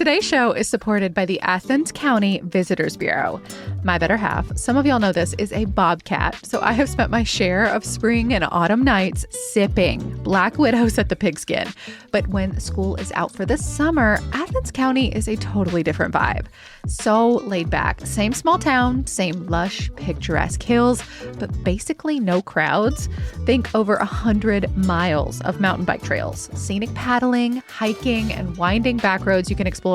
Today's show is supported by the Athens County Visitors Bureau. My better half, some of y'all know this, is a bobcat, so I have spent my share of spring and autumn nights sipping Black Widows at the Pigskin. But when school is out for the summer, Athens County is a totally different vibe. So laid back, same small town, same lush, picturesque hills, but basically no crowds. Think over 100 miles of mountain bike trails, scenic paddling, hiking, and winding back roads you can explore.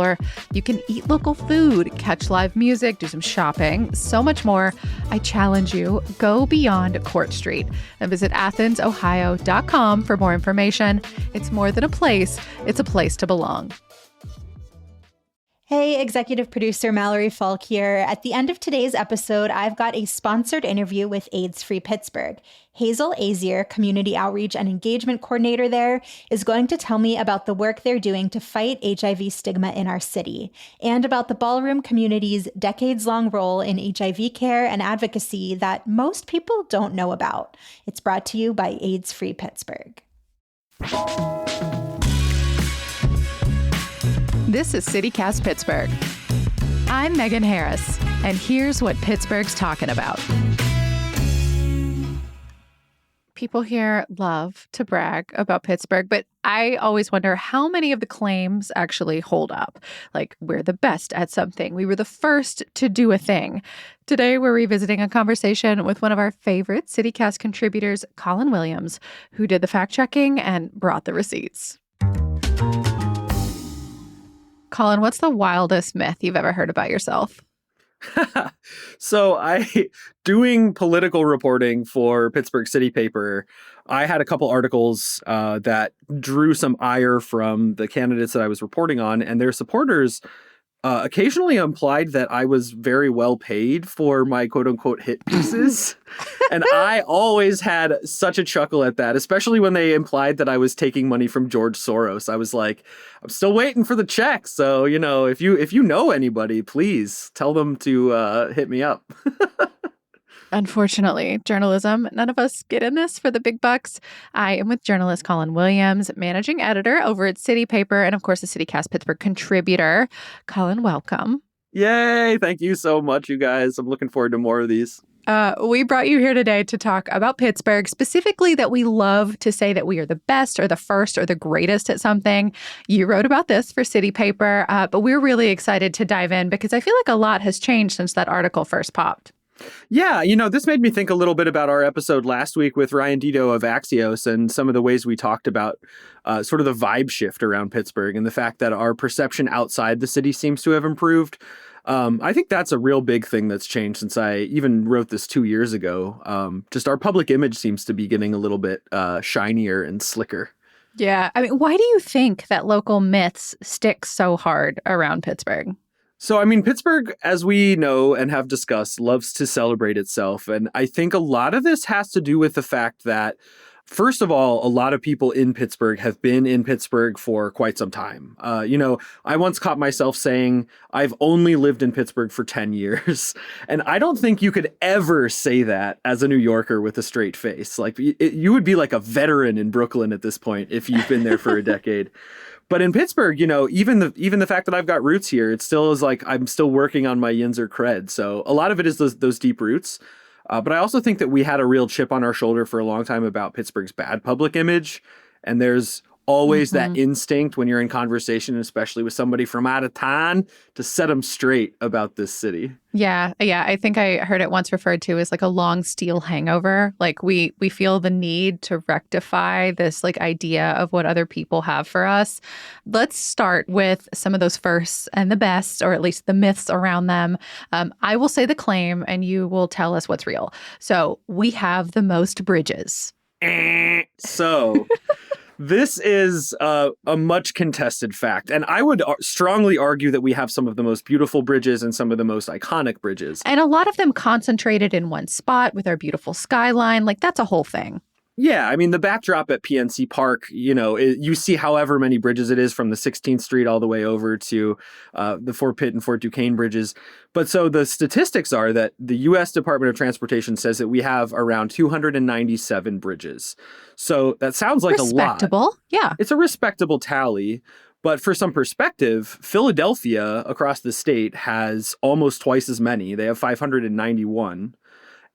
You can eat local food, catch live music, do some shopping, so much more. I challenge you, go beyond Court Street and visit AthensOhio.com for more information. It's more than a place, it's a place to belong. Hey, executive producer Mallory Falk here. At the end of today's episode, I've got a sponsored interview with AIDS-Free Pittsburgh. Hazel Azier, Community Outreach and Engagement Coordinator there, is going to tell me about the work they're doing to fight HIV stigma in our city, and about the ballroom community's decades-long role in HIV care and advocacy that most people don't know about. It's brought to you by AIDS-Free Pittsburgh. This is CityCast Pittsburgh. I'm Megan Harris, and here's what Pittsburgh's talking about. People here love to brag about Pittsburgh, but I always wonder how many of the claims actually hold up. Like, we're the best at something. We were the first to do a thing. Today, we're revisiting a conversation with one of our favorite CityCast contributors, Colin Williams, who did the fact-checking and brought the receipts. Colin, what's the wildest myth you've ever heard about yourself? So doing political reporting for Pittsburgh City Paper, I had a couple articles that drew some ire from the candidates that I was reporting on, and their supporters occasionally implied that I was very well paid for my quote unquote hit pieces. And I always had such a chuckle at that, especially when they implied that I was taking money from George Soros. I was like, I'm still waiting for the check. So, you know, if you know anybody, please tell them to hit me up. Unfortunately, journalism, none of us get in this for the big bucks. I am with journalist Colin Williams, managing editor over at City Paper, and of course, the CityCast Pittsburgh contributor. Colin, welcome. Yay. Thank you so much, you guys. I'm looking forward to more of these. We brought you here today to talk about Pittsburgh, specifically that we love to say that we are the best or the first or the greatest at something. You wrote about this for City Paper, but we're really excited to dive in because I feel like a lot has changed since that article first popped. Yeah, you know, this made me think a little bit about our episode last week with Ryan Dito of Axios and some of the ways we talked about sort of the vibe shift around Pittsburgh and the fact that our perception outside the city seems to have improved. I think that's a real big thing that's changed since I even wrote this 2 years ago. Just our public image seems to be getting a little bit shinier and slicker. Yeah. I mean, why do you think that local myths stick so hard around Pittsburgh? So, I mean, Pittsburgh, as we know and have discussed, loves to celebrate itself. And I think a lot of this has to do with the fact that, first of all, a lot of people in Pittsburgh have been in Pittsburgh for quite some time. You know, I once caught myself saying, I've only lived in Pittsburgh for 10 years. And I don't think you could ever say that as a New Yorker with a straight face. Like, you would be like a veteran in Brooklyn at this point if you've been there for a decade. But in Pittsburgh, you know, even the fact that I've got roots here, it still is like I'm still working on my Yinzer cred. So a lot of it is those deep roots. But I also think that we had a real chip on our shoulder for a long time about Pittsburgh's bad public image. And there's always that instinct when you're in conversation, especially with somebody from out of town, to set them straight about this city. Yeah. I think I heard it once referred to as like a long steel hangover. Like we feel the need to rectify this like idea of what other people have for us. Let's start with some of those firsts and the best, or at least the myths around them. I will say the claim and you will tell us what's real. So we have the most bridges. So this is a much contested fact, and I would strongly argue that we have some of the most beautiful bridges and some of the most iconic bridges. And a lot of them concentrated in one spot with our beautiful skyline. Like, that's a whole thing. Yeah, I mean, the backdrop at PNC Park, you know, you see however many bridges it is from the 16th Street all the way over to the Fort Pitt and Fort Duquesne bridges. But so the statistics are that the U.S. Department of Transportation says that we have around 297 bridges. So that sounds like a lot. Respectable. Yeah. It's a respectable tally. But for some perspective, Philadelphia across the state has almost twice as many. They have 591.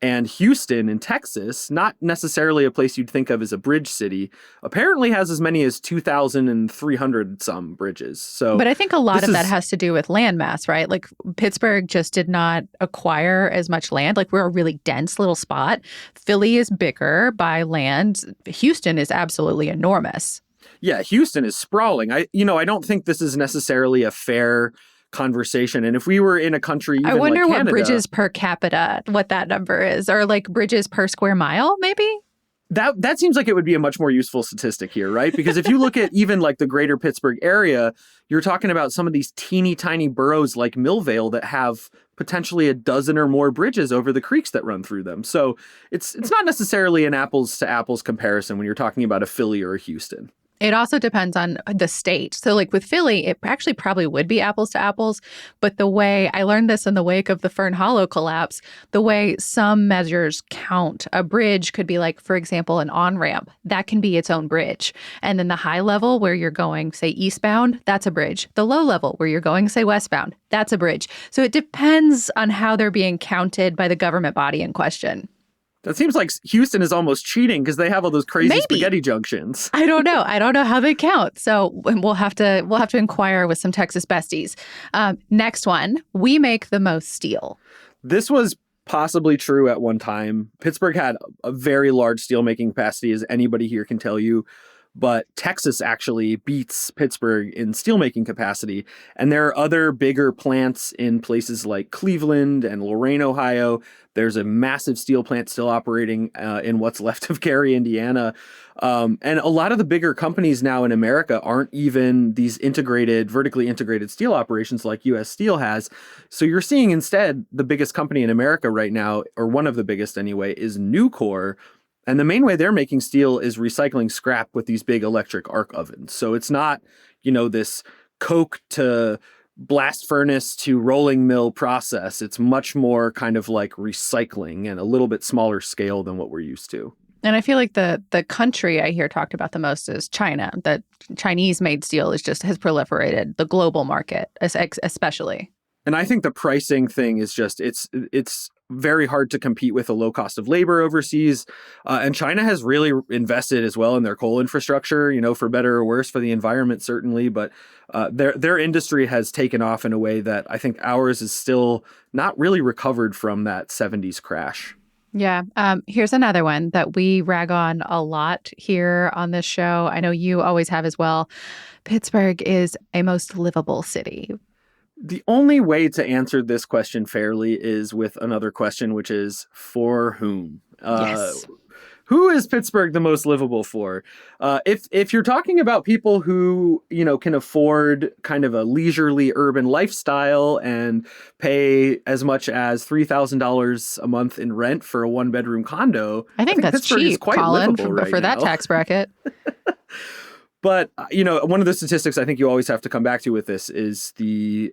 And Houston in Texas, not necessarily a place you'd think of as a bridge city, apparently has as many as 2,300 some bridges. So, but I think a lot of that has to do with landmass, right? Like Pittsburgh just did not acquire as much land. Like we're a really dense little spot. Philly is bigger by land. Houston is absolutely enormous. Yeah, Houston is sprawling. I don't think this is necessarily a fair conversation. And if we were in a country, even I wonder like Canada, what bridges per capita, what that number is, or like bridges per square mile, maybe? That seems like it would be a much more useful statistic here, right? Because if you look at even like the greater Pittsburgh area, you're talking about some of these teeny tiny boroughs like Millvale that have potentially a dozen or more bridges over the creeks that run through them. So it's not necessarily an apples to apples comparison when you're talking about a Philly or a Houston. It also depends on the state. So like with Philly, it actually probably would be apples to apples. But the way I learned this in the wake of the Fern Hollow collapse, the way some measures count a bridge could be like, for example, an on-ramp. That can be its own bridge. And then the high level where you're going, say, eastbound, that's a bridge. The low level where you're going, say, westbound, that's a bridge. So it depends on how they're being counted by the government body in question. That seems like Houston is almost cheating because they have all those crazy spaghetti junctions. I don't know. I don't know how they count. So we'll have to inquire with some Texas besties. Next one, we make the most steel. This was possibly true at one time. Pittsburgh had a very large steelmaking capacity, as anybody here can tell you. But Texas actually beats Pittsburgh in steelmaking capacity. And there are other bigger plants in places like Cleveland and Lorain, Ohio. There's a massive steel plant still operating in what's left of Gary, Indiana. And a lot of the bigger companies now in America aren't even these vertically integrated steel operations like U.S. Steel has. So you're seeing instead the biggest company in America right now, or one of the biggest anyway, is Nucor. And the main way they're making steel is recycling scrap with these big electric arc ovens. So it's not, this coke to blast furnace to rolling mill process. It's much more kind of like recycling and a little bit smaller scale than what we're used to. And I feel like the country I hear talked about the most is China. That Chinese-made steel has proliferated, the global market especially. And I think the pricing thing is just, it's very hard to compete with the low cost of labor overseas. And China has really invested as well in their coal infrastructure, for better or worse, for the environment, certainly. But their industry has taken off in a way that I think ours is still not really recovered from that 70s crash. Yeah. Here's another one that we rag on a lot here on this show. I know you always have as well. Pittsburgh is a most livable city. The only way to answer this question fairly is with another question, which is for whom? Yes. Who is Pittsburgh the most livable for? If you're talking about people who, can afford kind of a leisurely urban lifestyle and pay as much as $3,000 a month in rent for a one-bedroom condo, I think that's Pittsburgh cheap, is quite Colin, livable right for that now. tax bracket. But, one of the statistics I think you always have to come back to with this is the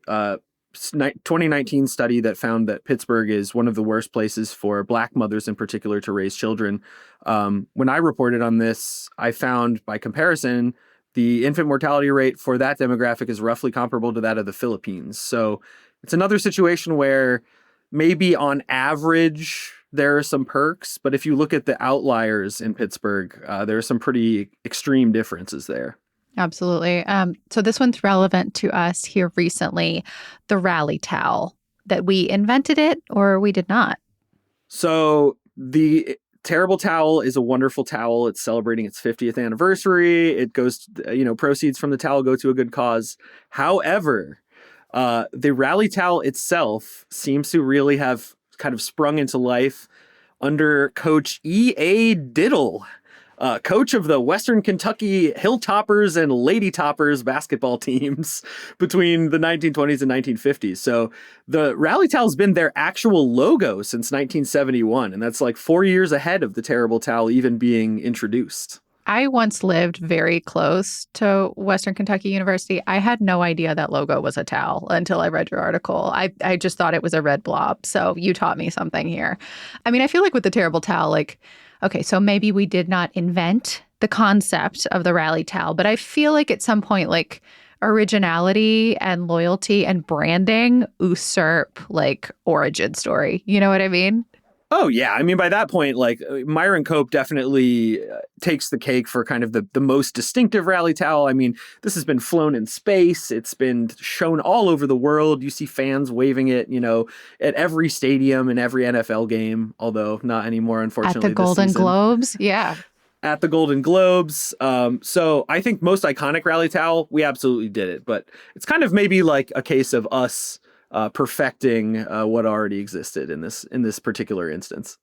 2019 study that found that Pittsburgh is one of the worst places for Black mothers in particular to raise children. When I reported on this, I found by comparison, the infant mortality rate for that demographic is roughly comparable to that of the Philippines. So it's another situation where maybe on average, there are some perks, but if you look at the outliers in Pittsburgh, there are some pretty extreme differences there. Absolutely. So this one's relevant to us here recently, the rally towel, that we invented it or we did not. So the Terrible Towel is a wonderful towel. It's celebrating its 50th anniversary. It goes, proceeds from the towel go to a good cause. However, the rally towel itself seems to really have kind of sprung into life under Coach E.A. Diddle, coach of the Western Kentucky Hilltoppers and Lady Toppers basketball teams between the 1920s and 1950s. So the rally towel's been their actual logo since 1971, and that's like 4 years ahead of the Terrible Towel even being introduced. I once lived very close to Western Kentucky University. I had no idea that logo was a towel until I read your article. I just thought it was a red blob. So you taught me something here. I mean, I feel like with the Terrible Towel, okay, so maybe we did not invent the concept of the rally towel, but I feel like at some point, Originality and loyalty and branding usurp like origin story. You know what I mean? Oh, yeah. I mean, by that point, like Myron Cope definitely takes the cake for kind of the most distinctive rally towel. I mean, this has been flown in space. It's been shown all over the world. You see fans waving it, at every stadium and every NFL game, although not anymore, unfortunately. At the Golden Globes. Yeah. At the Golden Globes. So I think most iconic rally towel, we absolutely did it. But it's kind of maybe like a case of us perfecting what already existed in this particular instance.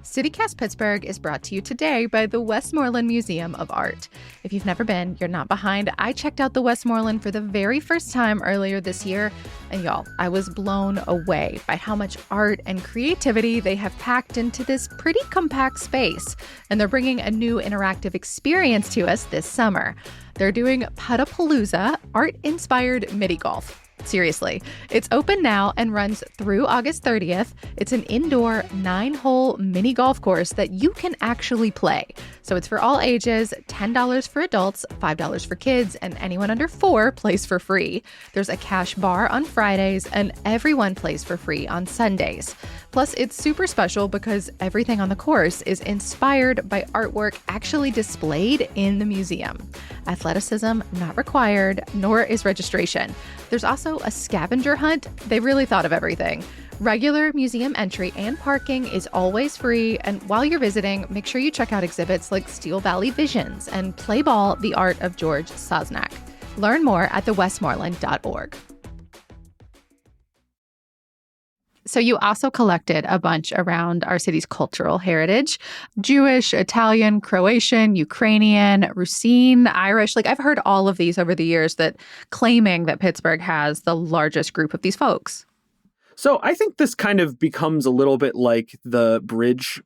CityCast Pittsburgh is brought to you today by the Westmoreland Museum of Art. If you've never been, you're not behind. I checked out the Westmoreland for the very first time earlier this year, and y'all, I was blown away by how much art and creativity they have packed into this pretty compact space. And they're bringing a new interactive experience to us this summer. They're doing Puttapalooza, art-inspired mini golf. Seriously, it's open now and runs through August 30th. It's an indoor 9-hole mini golf course that you can actually play. So it's for all ages, $10 for adults, $5 for kids, and anyone under 4 plays for free. There's a cash bar on Fridays, and everyone plays for free on Sundays. Plus, it's super special because everything on the course is inspired by artwork actually displayed in the museum. Athleticism not required, nor is registration. There's also a scavenger hunt. They really thought of everything. Regular museum entry and parking is always free, and while you're visiting, make sure you check out exhibits like Steel Valley Visions and Play Ball, The Art of George Sosnak. Learn more at thewestmoreland.org. So you also collected a bunch around our city's cultural heritage: Jewish, Italian, Croatian, Ukrainian, Rusine, Irish. Like, I've heard all of these over the years that claiming that Pittsburgh has the largest group of these folks. So I think this kind of becomes a little bit like the bridge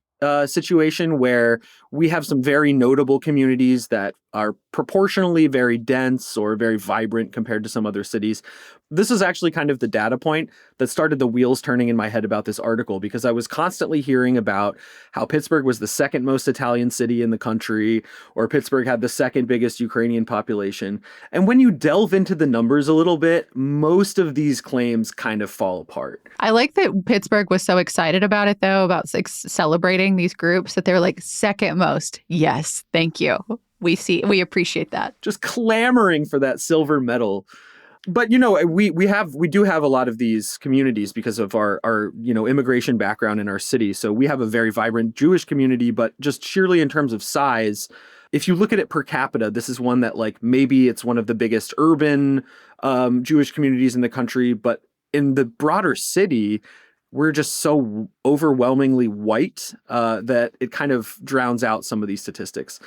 situation, where we have some very notable communities that are proportionally very dense or very vibrant compared to some other cities. This is actually kind of the data point that started the wheels turning in my head about this article, because I was constantly hearing about how Pittsburgh was the second most Italian city in the country, or Pittsburgh had the second biggest Ukrainian population. And when you delve into the numbers a little bit, most of these claims kind of fall apart. I like that Pittsburgh was so excited about it, though, about like celebrating these groups, that they're like second most. Yes, thank you. We appreciate that. Just clamoring for that silver medal. But, we do have a lot of these communities because of our immigration background in our city. So we have a very vibrant Jewish community, but just sheerly in terms of size, if you look at it per capita, this is one that, like, maybe it's one of the biggest urban Jewish communities in the country. But in the broader city, we're just so overwhelmingly white that it kind of drowns out some of these statistics.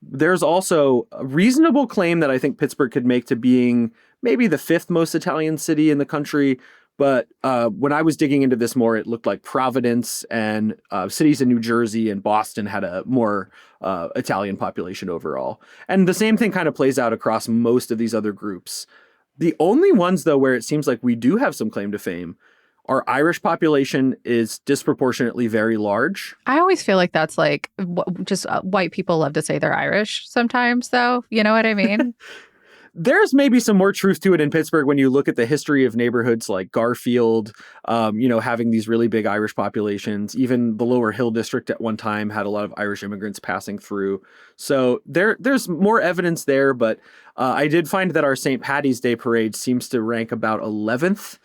There's also a reasonable claim that I think Pittsburgh could make to being maybe the 5th most Italian city in the country. But when I was digging into this more, it looked like Providence and cities in New Jersey and Boston had a more Italian population overall. And the same thing kind of plays out across most of these other groups. The only ones, though, where it seems like we do have some claim to fame, our Irish population is disproportionately very large. I always feel like that's like just white people love to say they're Irish sometimes, though. You know what I mean? There's maybe some more truth to it in Pittsburgh when you look at the history of neighborhoods like Garfield, having these really big Irish populations. Even the Lower Hill District at one time had a lot of Irish immigrants passing through. So there's more evidence there, but I did find that our St. Paddy's Day parade seems to rank about 11th.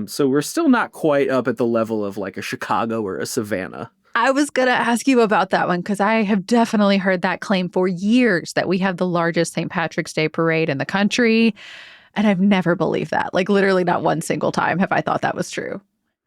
So we're still not quite up at the level of like a Chicago or a Savannah. I was going to ask you about that one, because I have definitely heard that claim for years, that we have the largest St. Patrick's Day parade in the country. And I've never believed that. Like, literally not one single time have I thought that was true.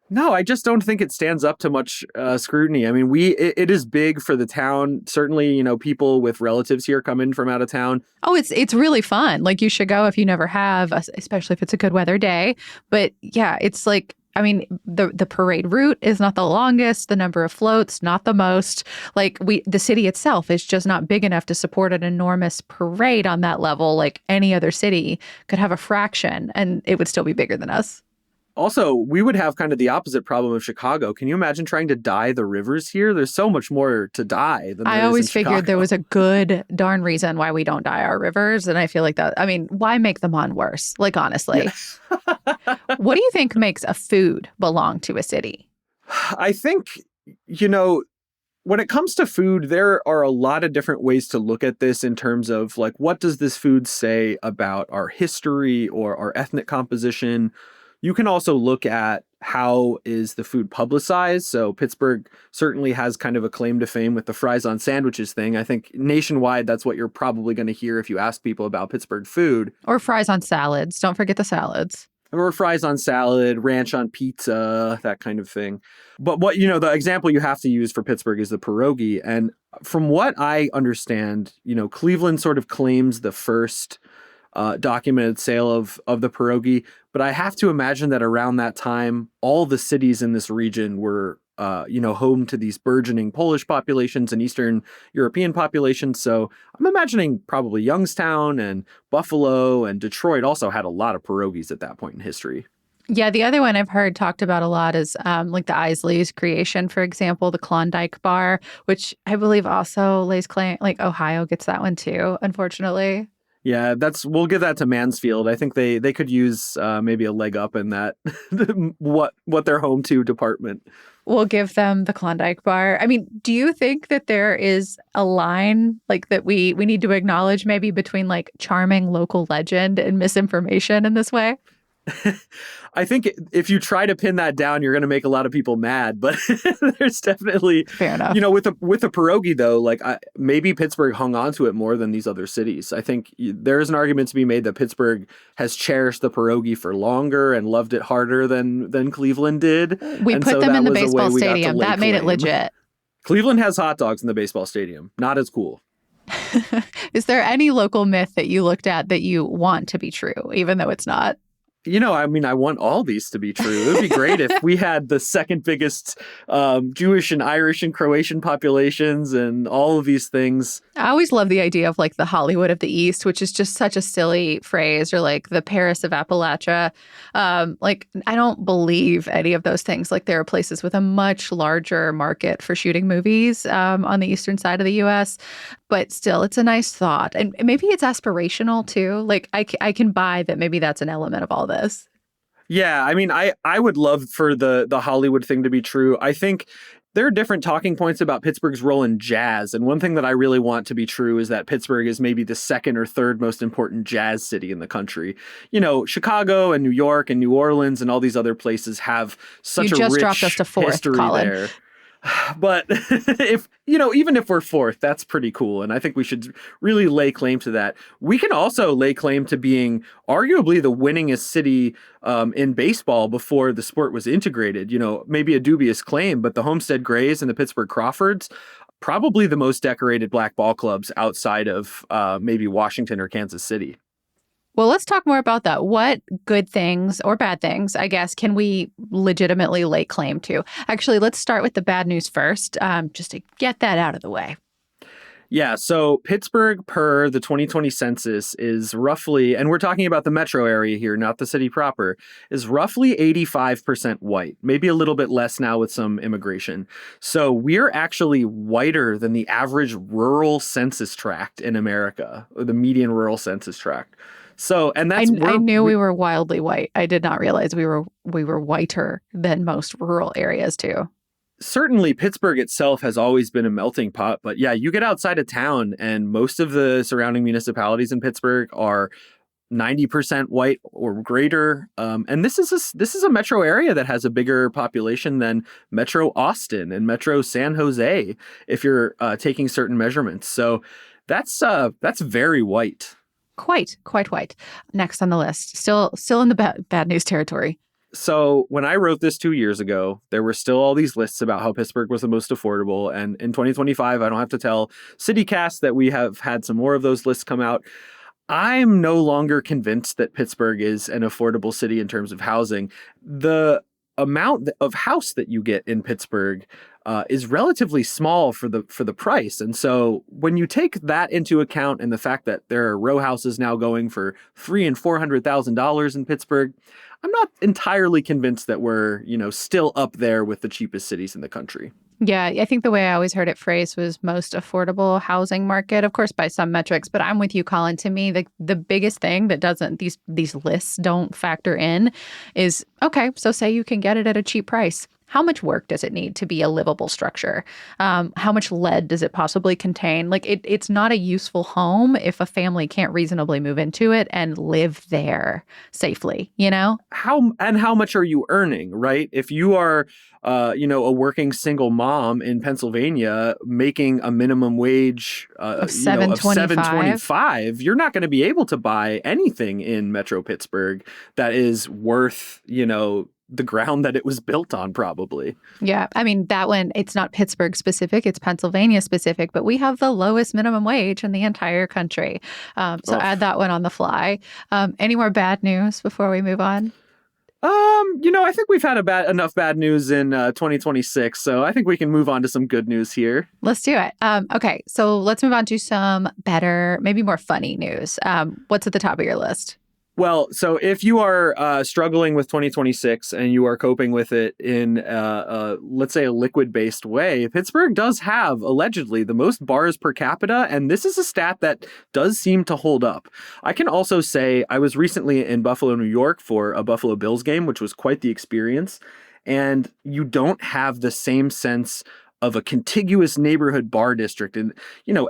No, I just don't think it stands up to much scrutiny. I mean, it is big for the town. Certainly, people with relatives here come in from out of town. Oh, it's really fun. Like, you should go if you never have, especially if it's a good weather day. But yeah, it's like, I mean, the parade route is not the longest, the number of floats, not the most. Like, the city itself is just not big enough to support an enormous parade on that level. Like, any other city could have a fraction and it would still be bigger than us. Also, we would have kind of the opposite problem of Chicago. Can you imagine trying to dye the rivers here? There's so much more to dye than I there is in always figured there Chicago. was a good darn reason why we don't dye our rivers. And I feel like that, I mean, why make them on worse? Like, honestly, what do you think makes a food belong to a city? I think, you know, when it comes to food, there are a lot of different ways to look at this in terms of like, what does this food say about our history or our ethnic composition? You can also look at how is the food publicized. So Pittsburgh certainly has kind of a claim to fame with the fries on sandwiches thing. I think nationwide, that's what you're probably going to hear if you ask people about Pittsburgh food. Or fries on salads. Don't forget the salads. Or fries on salad, ranch on pizza, that kind of thing. But what, the example you have to use for Pittsburgh is the pierogi. And from what I understand, Cleveland sort of claims the first documented sale of the pierogi. But I have to imagine that around that time, all the cities in this region were, home to these burgeoning Polish populations and Eastern European populations. So I'm imagining probably Youngstown and Buffalo and Detroit also had a lot of pierogies at that point in history. Yeah, the other one I've heard talked about a lot is like the Isley's creation, for example, the Klondike bar, which I believe also lays claim, like Ohio gets that one too, unfortunately. Yeah, we'll give that to Mansfield. I think they could use maybe a leg up in that what they're home to department. We'll give them the Klondike bar. I mean, do you think that there is a line like that we need to acknowledge maybe between like charming local legend and misinformation in this way? I think if you try to pin that down, you're going to make a lot of people mad. But there's definitely, fair enough. With a pierogi though, like maybe Pittsburgh hung on to it more than these other cities. I think there is an argument to be made that Pittsburgh has cherished the pierogi for longer and loved it harder than Cleveland did. We and put so them that in the was a way baseball we got to stadium. lay That made it claim. legit. Cleveland has hot dogs in the baseball stadium. Not as cool. Is there any local myth that you looked at that you want to be true, even though it's not? I want all these to be true. It would be great if we had the second biggest Jewish and Irish and Croatian populations and all of these things. I always love the idea of like the Hollywood of the East, which is just such a silly phrase, or like the Paris of Appalachia. I don't believe any of those things. Like there are places with a much larger market for shooting movies on the eastern side of the U.S., but still, it's a nice thought. And maybe it's aspirational too. Like I can buy that maybe that's an element of all this. Yeah, I would love for the Hollywood thing to be true. I think there are different talking points about Pittsburgh's role in jazz. And one thing that I really want to be true is that Pittsburgh is maybe the second or third most important jazz city in the country. Chicago and New York and New Orleans and all these other places have such a rich dropped us to fourth, history Colin. there. But even if we're fourth, that's pretty cool. And I think we should really lay claim to that. We can also lay claim to being arguably the winningest city in baseball before the sport was integrated. Maybe a dubious claim, but the Homestead Grays and the Pittsburgh Crawfords, probably the most decorated black ball clubs outside of maybe Washington or Kansas City. Well, let's talk more about that. What good things or bad things, I guess, can we legitimately lay claim to? Actually, let's start with the bad news first, just to get that out of the way. Yeah, so Pittsburgh, per the 2020 census, is roughly, and we're talking about the metro area here, not the city proper, is roughly 85% white, maybe a little bit less now with some immigration. So we're actually whiter than the average rural census tract in America, or the median rural census tract. So, and that's I knew we were wildly white. I did not realize we were whiter than most rural areas too. Certainly, Pittsburgh itself has always been a melting pot. But yeah, you get outside of town and most of the surrounding municipalities in Pittsburgh are 90% white or greater. And this is a metro area that has a bigger population than Metro Austin and Metro San Jose, if you're taking certain measurements. So that's very white. Quite white. Next on the list. Still in the bad news territory. So when I wrote this 2 years ago, there were still all these lists about how Pittsburgh was the most affordable. And in 2025, I don't have to tell CityCast that we have had some more of those lists come out. I'm no longer convinced that Pittsburgh is an affordable city in terms of housing. The amount of house that you get in Pittsburgh is relatively small for the price. And so when you take that into account and the fact that there are row houses now going for $300,000 and $400,000 in Pittsburgh, I'm not entirely convinced that we're, still up there with the cheapest cities in the country. Yeah, I think the way I always heard it phrased was most affordable housing market, of course, by some metrics. But I'm with you, Colin. To me, the biggest thing that doesn't these lists don't factor in is, okay, so say you can get it at a cheap price. How much work does it need to be a livable structure? How much lead does it possibly contain? Like it's not a useful home if a family can't reasonably move into it and live there safely, How much are you earning, right? If you are a working single mom in Pennsylvania making a minimum wage of $7.25, you're not going to be able to buy anything in Metro Pittsburgh that is worth, the ground that it was built on, probably. Yeah. I mean, that one, it's not Pittsburgh specific, it's Pennsylvania specific, but we have the lowest minimum wage in the entire country. Add that one on the fly. Any more bad news before we move on? I think we've had enough bad news in 2026, so I think we can move on to some good news here. Let's do it. Okay, so let's move on to some better, maybe more funny news. What's at the top of your list? Well, so if you are struggling with 2026 and you are coping with it in, let's say, a liquid-based way, Pittsburgh does have, allegedly, the most bars per capita, and this is a stat that does seem to hold up. I can also say I was recently in Buffalo, New York for a Buffalo Bills game, which was quite the experience, and you don't have the same sense of a contiguous neighborhood bar district. And,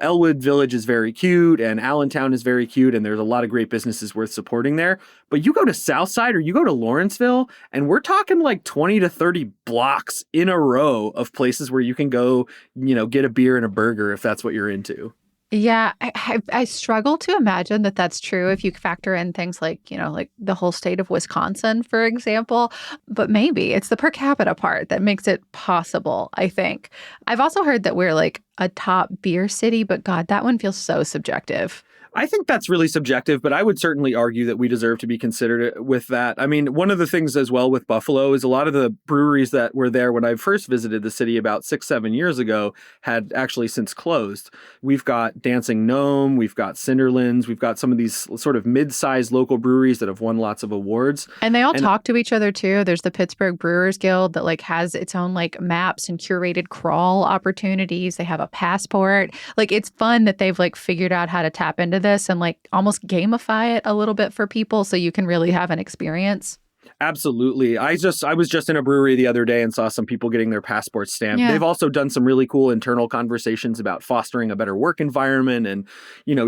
Elwood Village is very cute and Allentown is very cute and there's a lot of great businesses worth supporting there. But you go to Southside or you go to Lawrenceville and we're talking like 20 to 30 blocks in a row of places where you can go, get a beer and a burger if that's what you're into. Yeah, I struggle to imagine that that's true if you factor in things like, like the whole state of Wisconsin, for example. But maybe it's the per capita part that makes it possible, I think. I've also heard that we're like a top beer city, but God, that one feels so subjective. I think that's really subjective, but I would certainly argue that we deserve to be considered with that. I mean, one of the things as well with Buffalo is a lot of the breweries that were there when I first visited the city about 6-7 years ago had actually since closed. We've got Dancing Gnome, we've got Cinderlands, we've got some of these sort of mid-sized local breweries that have won lots of awards. And they all talk to each other too. There's the Pittsburgh Brewers Guild that like has its own like maps and curated crawl opportunities. They have a passport. Like it's fun that they've like figured out how to tap into this and like almost gamify it a little bit for people so you can really have an experience. Absolutely. I was just in a brewery the other day and saw some people getting their passports stamped. Yeah. They've also done some really cool internal conversations about fostering a better work environment and,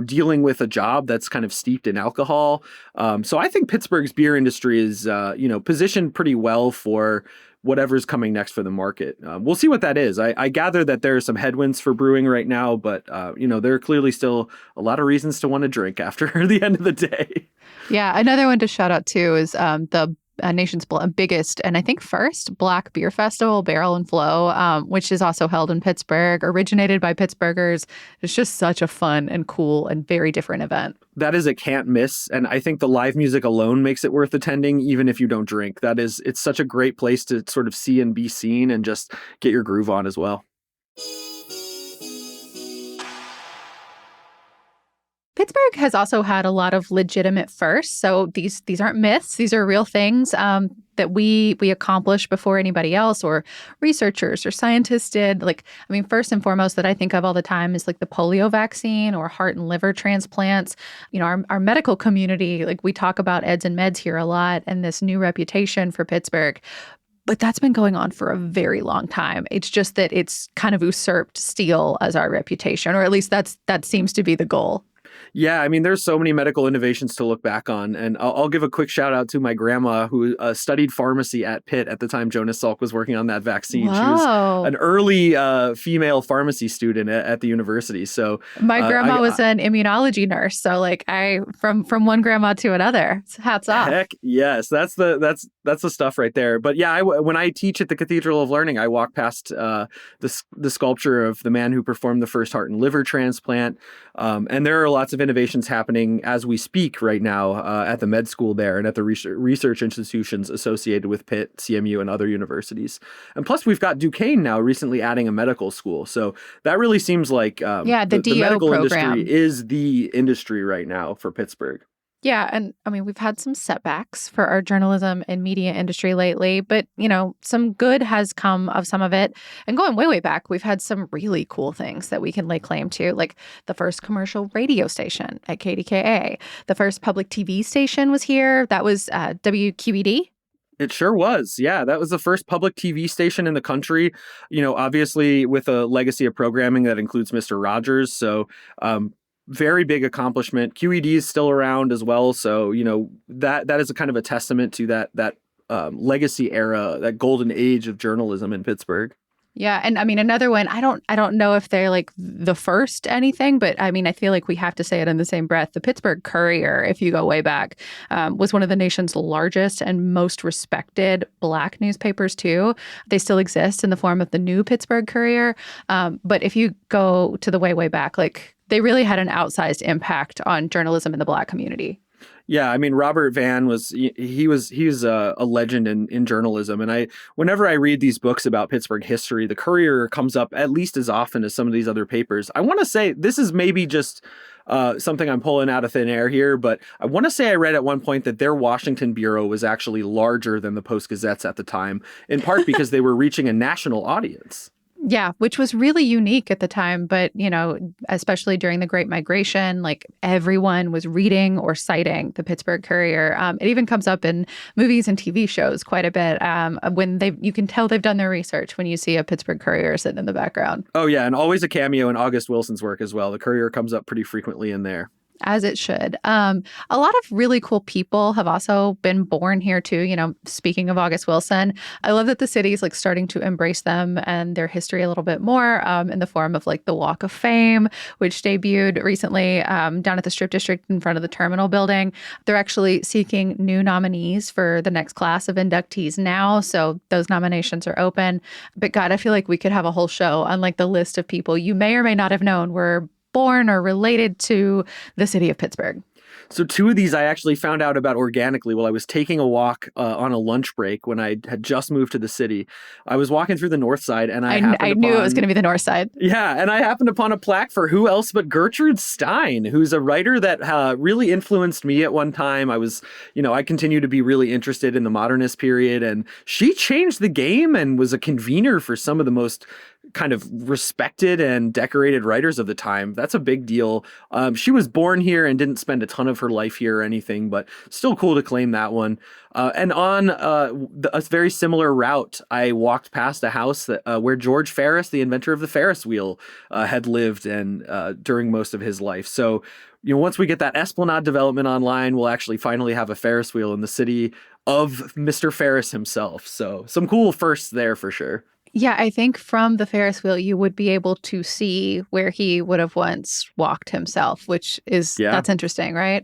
dealing with a job that's kind of steeped in alcohol. So I think Pittsburgh's beer industry is, positioned pretty well for whatever's coming next for the market. We'll see what that is. I gather that there are some headwinds for brewing right now, but, there are clearly still a lot of reasons to want to drink after the end of the day. Yeah. Another one to shout out too is the nation's biggest and I think first Black Beer Festival, Barrel and Flow, which is also held in Pittsburgh, originated by Pittsburghers. It's just such a fun and cool and very different event. That is a can't miss. And I think the live music alone makes it worth attending, even if you don't drink. It's such a great place to sort of see and be seen and just get your groove on as well. Pittsburgh has also had a lot of legitimate firsts. So these aren't myths. These are real things that we accomplished before anybody else or researchers or scientists did. First and foremost that I think of all the time is like the polio vaccine or heart and liver transplants. Our medical community, like we talk about eds and meds here a lot and this new reputation for Pittsburgh. But that's been going on for a very long time. It's just that it's kind of usurped steel as our reputation, or at least that seems to be the goal. Yeah, there's so many medical innovations to look back on. And I'll give a quick shout out to my grandma who studied pharmacy at Pitt at the time Jonas Salk was working on that vaccine. Whoa. She was an early female pharmacy student at the university. So my grandma was an immunology nurse. So from one grandma to another, hats off. Heck yes, that's the stuff right there. But yeah, when I teach at the Cathedral of Learning, I walk past the sculpture of the man who performed the first heart and liver transplant. And there are lots of innovations happening as we speak right now at the med school there and at the research institutions associated with Pitt, CMU, and other universities. And plus, we've got Duquesne now recently adding a medical school. So that really seems like the DO medical program industry is the industry right now for Pittsburgh. Yeah. And I mean, we've had some setbacks for our journalism and media industry lately, but, some good has come of some of it. And going way, way back, we've had some really cool things that we can lay claim to, like the first commercial radio station at KDKA. The first public TV station was here. That was WQED. It sure was. Yeah, that was the first public TV station in the country, obviously with a legacy of programming that includes Mr. Rogers. So, very big accomplishment. QED is still around as well. So, that is a kind of a testament to that legacy era, that golden age of journalism in Pittsburgh. Yeah. And I mean, another one, I don't know if they're like the first anything, but I mean, I feel like we have to say it in the same breath. The Pittsburgh Courier, if you go way back, was one of the nation's largest and most respected Black newspapers, too. They still exist in the form of the New Pittsburgh Courier. But if you go to the way back, like they really had an outsized impact on journalism in the Black community. Yeah, I mean, Robert Vann was a legend in journalism. And whenever I read these books about Pittsburgh history, the Courier comes up at least as often as some of these other papers. I want to say this is maybe just something I'm pulling out of thin air here, but I want to say I read at one point that their Washington bureau was actually larger than the Post-Gazette's at the time, in part because they were reaching a national audience. Yeah, which was really unique at the time. But, especially during the Great Migration, like everyone was reading or citing the Pittsburgh Courier. It even comes up in movies and TV shows quite a bit when you can tell they've done their research when you see a Pittsburgh Courier sitting in the background. Oh, yeah. And always a cameo in August Wilson's work as well. The Courier comes up pretty frequently in there. As it should. A lot of really cool people have also been born here too. Speaking of August Wilson, I love that the city is like starting to embrace them and their history a little bit more in the form of like the Walk of Fame, which debuted recently down at the Strip District in front of the Terminal building. They're actually seeking new nominees for the next class of inductees now. So those nominations are open. But God, I feel like we could have a whole show on like the list of people you may or may not have known were born or related to the city of Pittsburgh. So two of these I actually found out about organically while I was taking a walk on a lunch break when I had just moved to the city. I was walking through the north side and I knew it was going to be the north side. Yeah, and I happened upon a plaque for who else but Gertrude Stein, who's a writer that really influenced me at one time. I continue to be really interested in the modernist period, and she changed the game and was a convener for some of the most kind of respected and decorated writers of the time. That's a big deal. She was born here and didn't spend a ton of her life here or anything, but still cool to claim that one. And on a very similar route, I walked past a house where George Ferris, the inventor of the Ferris wheel, had lived and during most of his life. So, once we get that Esplanade development online, we'll actually finally have a Ferris wheel in the city of Mr. Ferris himself. So some cool firsts there for sure. Yeah, I think from the Ferris wheel, you would be able to see where he would have once walked himself, which is, that's interesting, right?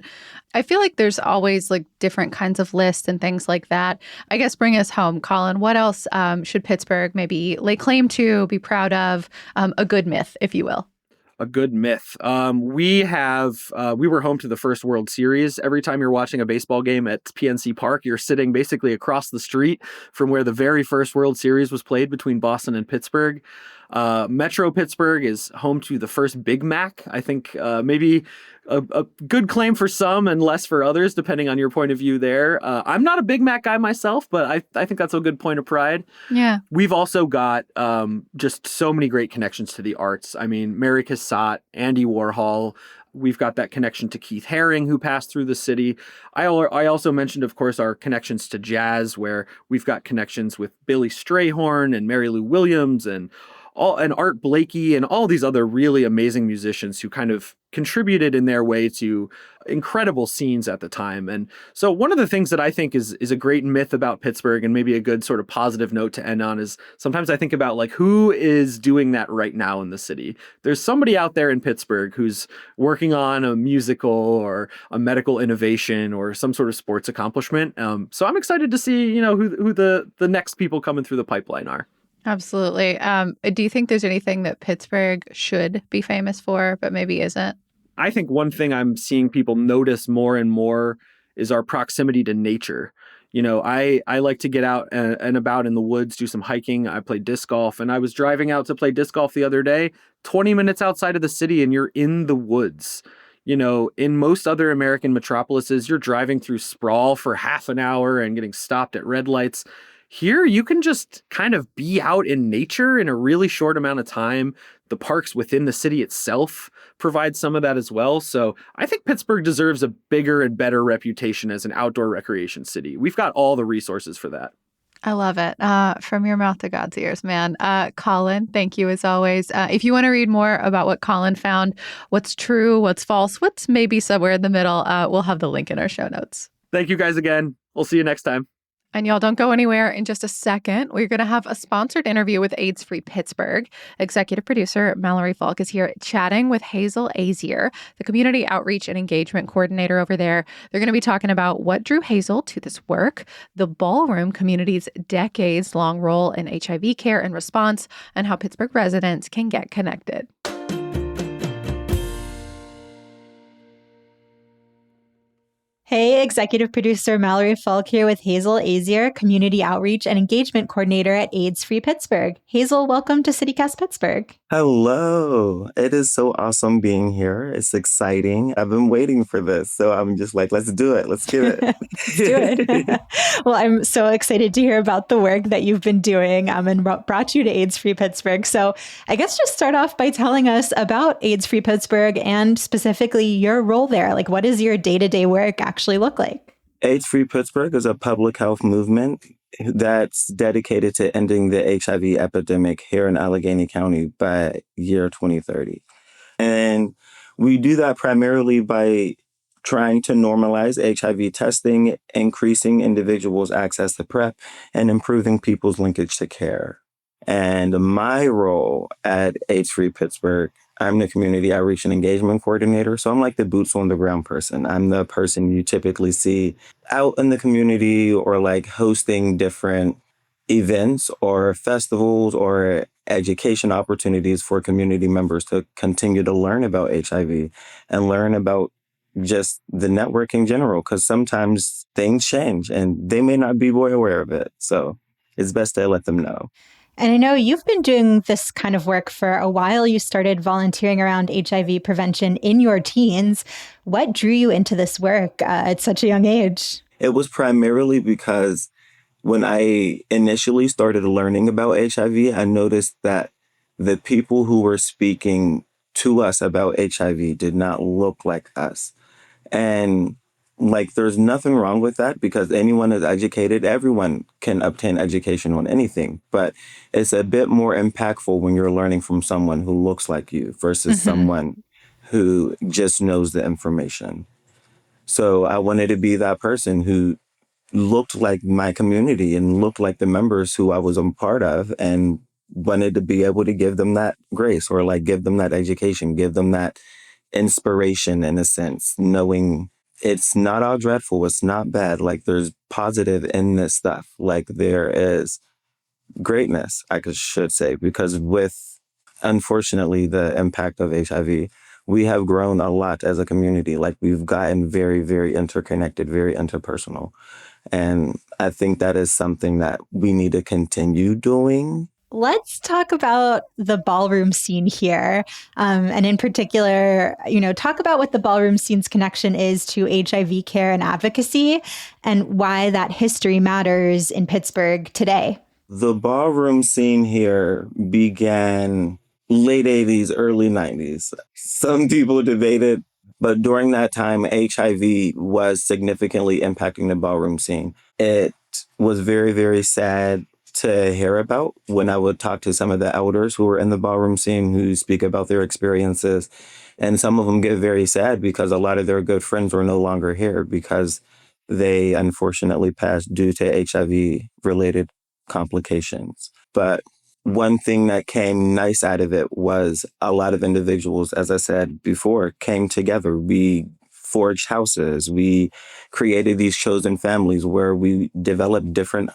I feel like there's always like different kinds of lists and things like that. I guess bring us home, Colin. What else should Pittsburgh maybe lay claim to, be proud of, a good myth, if you will? A good myth. We were home to the first World Series. Every time you're watching a baseball game at PNC Park, you're sitting basically across the street from where the very first World Series was played between Boston and Pittsburgh. Metro Pittsburgh is home to the first Big Mac. I think maybe a good claim for some and less for others, depending on your point of view there. I'm not a Big Mac guy myself, but I think that's a good point of pride. Yeah. We've also got just so many great connections to the arts. I mean, Mary Cassatt, Andy Warhol. We've got that connection to Keith Haring, who passed through the city. I also mentioned, of course, our connections to jazz, where we've got connections with Billy Strayhorn and Mary Lou Williams and Art Blakey and all these other really amazing musicians who kind of contributed in their way to incredible scenes at the time. And so one of the things that I think is a great myth about Pittsburgh, and maybe a good sort of positive note to end on, is sometimes I think about like who is doing that right now in the city. There's somebody out there in Pittsburgh who's working on a musical or a medical innovation or some sort of sports accomplishment. So I'm excited to see, who the next people coming through the pipeline are. Absolutely. Do you think there's anything that Pittsburgh should be famous for, but maybe isn't? I think one thing I'm seeing people notice more and more is our proximity to nature. I like to get out and about in the woods, do some hiking. I play disc golf, and I was driving out to play disc golf the other day, 20 minutes outside of the city, and you're in the woods. In most other American metropolises, you're driving through sprawl for half an hour and getting stopped at red lights. Here, you can just kind of be out in nature in a really short amount of time. The parks within the city itself provide some of that as well. So I think Pittsburgh deserves a bigger and better reputation as an outdoor recreation city. We've got all the resources for that. I love it. From your mouth to God's ears, man. Colin, thank you as always. If you want to read more about what Colin found, what's true, what's false, what's maybe somewhere in the middle, we'll have the link in our show notes. Thank you guys again. We'll see you next time. And y'all don't go anywhere. In just a second, we're going to have a sponsored interview with AIDS Free Pittsburgh. Executive producer Mallory Falk is here chatting with Hazel Azier, the community outreach and engagement coordinator over there. They're going to be talking about what drew Hazel to this work, the ballroom community's decades-long role in HIV care and response, and how Pittsburgh residents can get connected. Hey, executive producer Mallory Falk here with Hazel Azier, community outreach and engagement coordinator at AIDS Free Pittsburgh. Hazel, welcome to CityCast Pittsburgh. Hello. It is so awesome being here. It's exciting. I've been waiting for this. So I'm just like, let's do it. Let's give it. Let's do it. Well, I'm so excited to hear about the work that you've been doing and brought you to AIDS Free Pittsburgh. So I guess just start off by telling us about AIDS Free Pittsburgh and specifically your role there. Like, what does your day-to-day work actually look like? AIDS Free Pittsburgh is a public health movement that's dedicated to ending the HIV epidemic here in Allegheny County by year 2030. And we do that primarily by trying to normalize HIV testing, increasing individuals' access to PrEP, and improving people's linkage to care. And my role at AIDS Free Pittsburgh, I'm the community outreach and engagement coordinator. So I'm like the boots on the ground person. I'm the person you typically see out in the community or like hosting different events or festivals or education opportunities for community members to continue to learn about HIV and learn about just the network in general, because sometimes things change and they may not be aware of it. So it's best to let them know. And I know you've been doing this kind of work for a while. You started volunteering around HIV prevention in your teens. What drew you into this work at such a young age? It was primarily because when I initially started learning about HIV, I noticed that the people who were speaking to us about HIV did not look like us. And like, there's nothing wrong with that because anyone is educated. Everyone can obtain education on anything, but it's a bit more impactful when you're learning from someone who looks like you versus someone who just knows the information. So I wanted to be that person who looked like my community and looked like the members who I was a part of and wanted to be able to give them that grace or like give them that education, give them that inspiration in a sense, knowing it's not all dreadful. It's not bad. Like there's positive in this stuff. Like there is greatness, should say, because with, unfortunately, the impact of HIV, we have grown a lot as a community. Like we've gotten very, very interconnected, very interpersonal. And I think that is something that we need to continue doing. Let's talk about the ballroom scene here. And in particular, talk about what the ballroom scene's connection is to HIV care and advocacy and why that history matters in Pittsburgh today. The ballroom scene here began late 80s, early 90s. Some people debated, but during that time, HIV was significantly impacting the ballroom scene. It was very, very sad to hear about when I would talk to some of the elders who were in the ballroom scene who speak about their experiences. And some of them get very sad because a lot of their good friends were no longer here because they unfortunately passed due to HIV-related complications. But one thing that came nice out of it was a lot of individuals, as I said before, came together. We forged houses. We created these chosen families where we developed different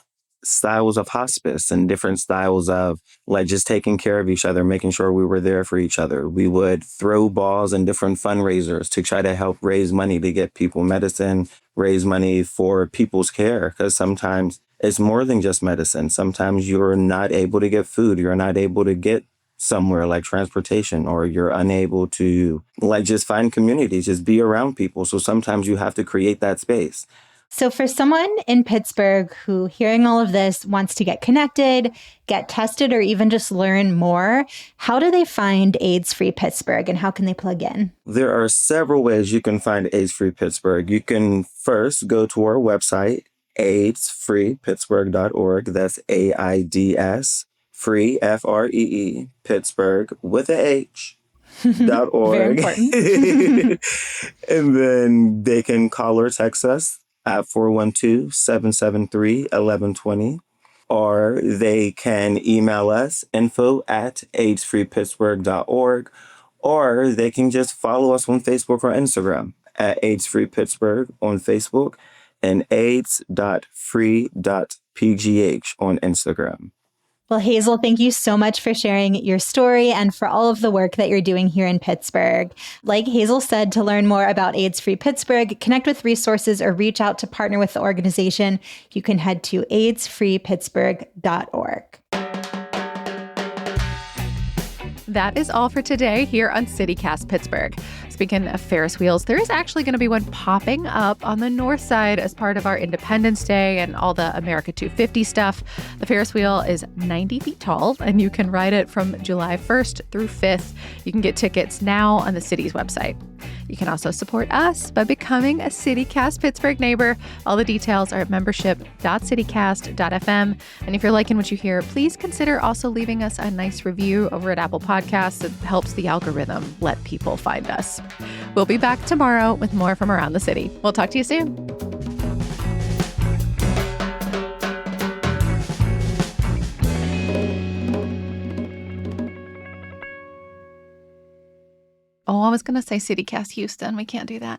styles of hospice and different styles of like just taking care of each other, making sure we were there for each other. We would throw balls and different fundraisers to try to help raise money to get people medicine, raise money for people's care. Because sometimes it's more than just medicine. Sometimes you're not able to get food. You're not able to get somewhere like transportation, or you're unable to like just find community, just be around people. So sometimes you have to create that space. So for someone in Pittsburgh who, hearing all of this, wants to get connected, get tested, or even just learn more, how do they find AIDS-Free Pittsburgh and how can they plug in? There are several ways you can find AIDS-Free Pittsburgh. You can first go to our website, aidsfreepittsburgh.org. That's AIDS free, Free, Pittsburgh with a H. .org. Very important. And then they can call or text us at 412-773-1120, or they can email us info@aidsfreepittsburgh.org, or they can just follow us on Facebook or Instagram at AIDS-Free Pittsburgh on Facebook and aids.free.pgh on Instagram. Well, Hazel, thank you so much for sharing your story and for all of the work that you're doing here in Pittsburgh. Like Hazel said, to learn more about AIDS-Free Pittsburgh, connect with resources, or reach out to partner with the organization, you can head to aidsfreepittsburgh.org. That is all for today here on CityCast Pittsburgh. Speaking of Ferris wheels, there is actually going to be one popping up on the north side as part of our Independence Day and all the America 250 stuff. The Ferris wheel is 90 feet tall, and you can ride it from July 1st through 5th. You can get tickets now on the city's website. You can also support us by becoming a CityCast Pittsburgh neighbor. All the details are at membership.citycast.fm. And if you're liking what you hear, please consider also leaving us a nice review over at Apple Podcasts. It helps the algorithm let people find us. We'll be back tomorrow with more from around the city. We'll talk to you soon. Oh, I was going to say CityCast Houston. We can't do that.